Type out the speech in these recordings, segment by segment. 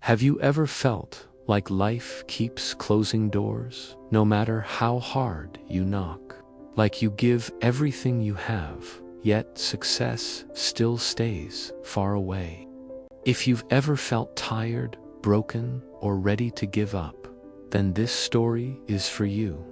Have you ever felt like life keeps closing doors, no matter how hard you knock? Like you give everything you have, yet success still stays far away? If you've ever felt tired, broken, or ready to give up, then this story is for you.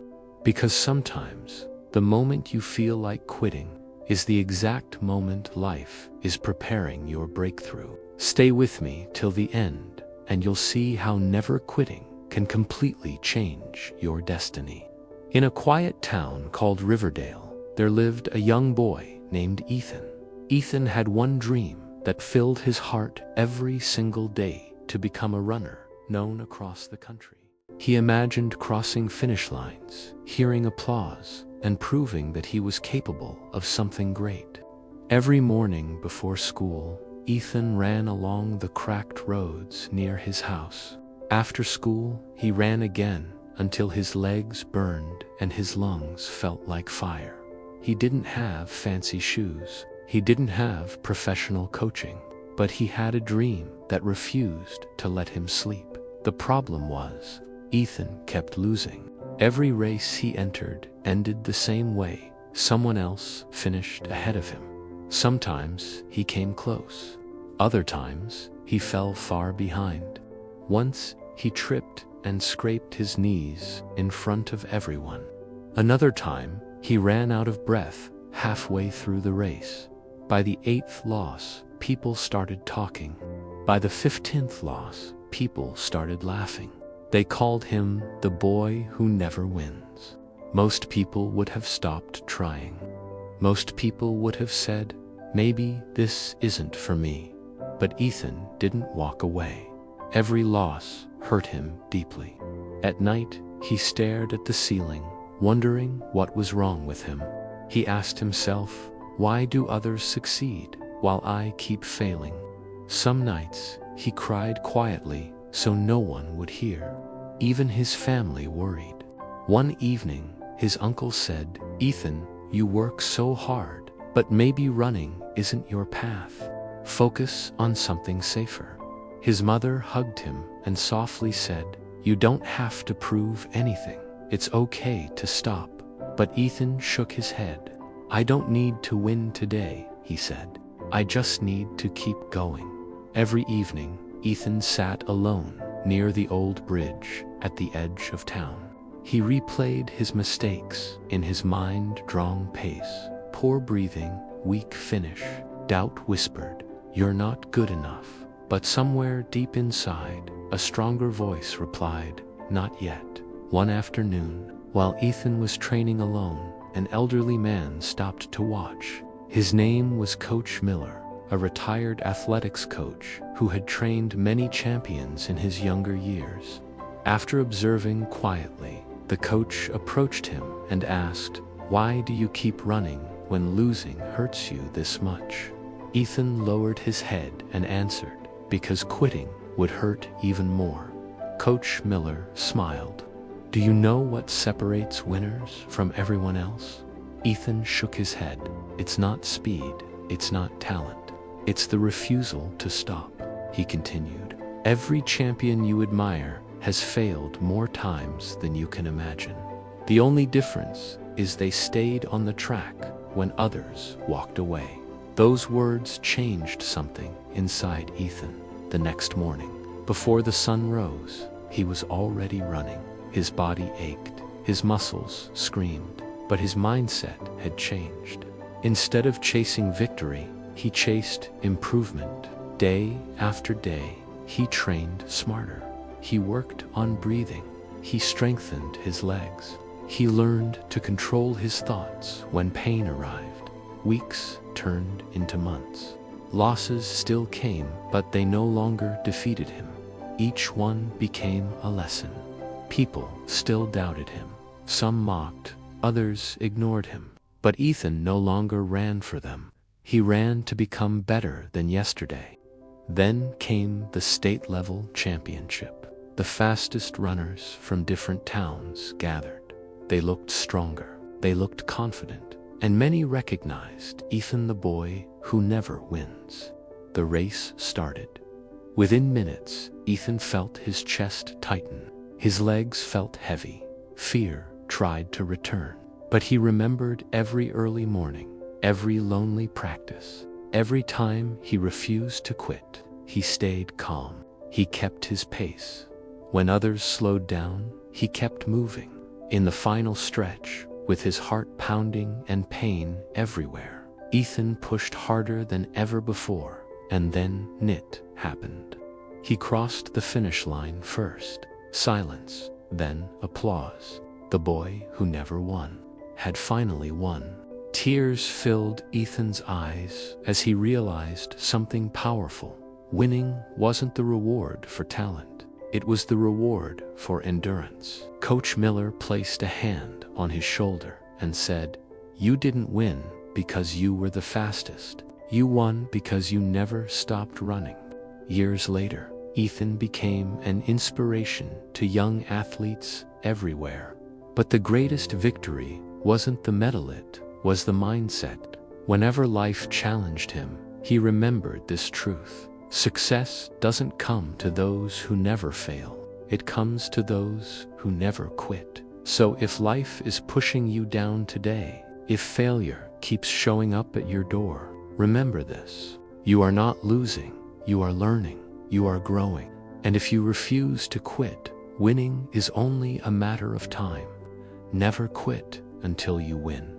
Because sometimes, the moment you feel like quitting is the exact moment life is preparing your breakthrough. Stay with me till the end, and you'll see how never quitting can completely change your destiny. In a quiet town called Riverdale, there lived a young boy named Ethan. Ethan had one dream that filled his heart every single day: to become a runner known across the country. He imagined crossing finish lines, hearing applause, and proving that he was capable of something great. Every morning before school, Ethan ran along the cracked roads near his house. After school, he ran again until his legs burned and his lungs felt like fire. He didn't have fancy shoes. He didn't have professional coaching, but he had a dream that refused to let him sleep. The problem was, Ethan kept losing. Every race he entered ended the same way. Someone else finished ahead of him. Sometimes he came close. Other times he fell far behind. Once he tripped and scraped his knees in front of everyone. Another time he ran out of breath halfway through the race. By the 8th loss, people started talking. By the 15th loss, people started laughing. They called him the boy who never wins. Most people would have stopped trying. Most people would have said, maybe this isn't for me. But Ethan didn't walk away. Every loss hurt him deeply. At night, he stared at the ceiling, wondering what was wrong with him. He asked himself, why do others succeed while I keep failing? Some nights, he cried quietly so no one would hear. Even his family worried. One evening, his uncle said, Ethan, you work so hard, but maybe running isn't your path. Focus on something safer. His mother hugged him and softly said, you don't have to prove anything. It's okay to stop. But Ethan shook his head. I don't need to win today, he said. I just need to keep going. Every evening, Ethan sat alone near the old bridge at the edge of town. He replayed his mistakes in his mind-drawn pace. Poor breathing, weak finish. Doubt whispered, you're not good enough. But somewhere deep inside, a stronger voice replied, not yet. One afternoon, while Ethan was training alone, an elderly man stopped to watch. His name was Coach Miller, a retired athletics coach who had trained many champions in his younger years. After observing quietly, the coach approached him and asked, why do you keep running when losing hurts you this much? Ethan lowered his head and answered, because quitting would hurt even more. Coach Miller smiled. Do you know what separates winners from everyone else? Ethan shook his head. It's not speed, it's not talent. It's the refusal to stop, he continued. Every champion you admire has failed more times than you can imagine. The only difference is they stayed on the track when others walked away. Those words changed something inside Ethan. The next morning, before the sun rose, he was already running. His body ached, his muscles screamed, but his mindset had changed. Instead of chasing victory, he chased improvement. Day after day, he trained smarter. He worked on breathing. He strengthened his legs. He learned to control his thoughts when pain arrived. Weeks turned into months. Losses still came, but they no longer defeated him. Each one became a lesson. People still doubted him. Some mocked, others ignored him. But Ethan no longer ran for them. He ran to become better than yesterday. Then came the state-level championship. The fastest runners from different towns gathered. They looked stronger. They looked confident. And many recognized Ethan, the boy who never wins. The race started. Within minutes, Ethan felt his chest tighten. His legs felt heavy. Fear tried to return. But he remembered every early morning, every lonely practice, every time he refused to quit. He stayed calm. He kept his pace. When others slowed down, he kept moving. In the final stretch, with his heart pounding and pain everywhere, Ethan pushed harder than ever before, and then it happened. He crossed the finish line first. Silence, then applause. The boy who never won had finally won. Tears filled Ethan's eyes as he realized something powerful. Winning wasn't the reward for talent. It was the reward for endurance. Coach Miller placed a hand on his shoulder and said, "You didn't win because you were the fastest. You won because you never stopped running." Years later, Ethan became an inspiration to young athletes everywhere. But the greatest victory wasn't the medal, it was the mindset. Whenever life challenged him, he remembered this truth. Success doesn't come to those who never fail. It comes to those who never quit. So if life is pushing you down today, if failure keeps showing up at your door, remember this. You are not losing, you are learning, you are growing. And if you refuse to quit, winning is only a matter of time. Never quit until you win.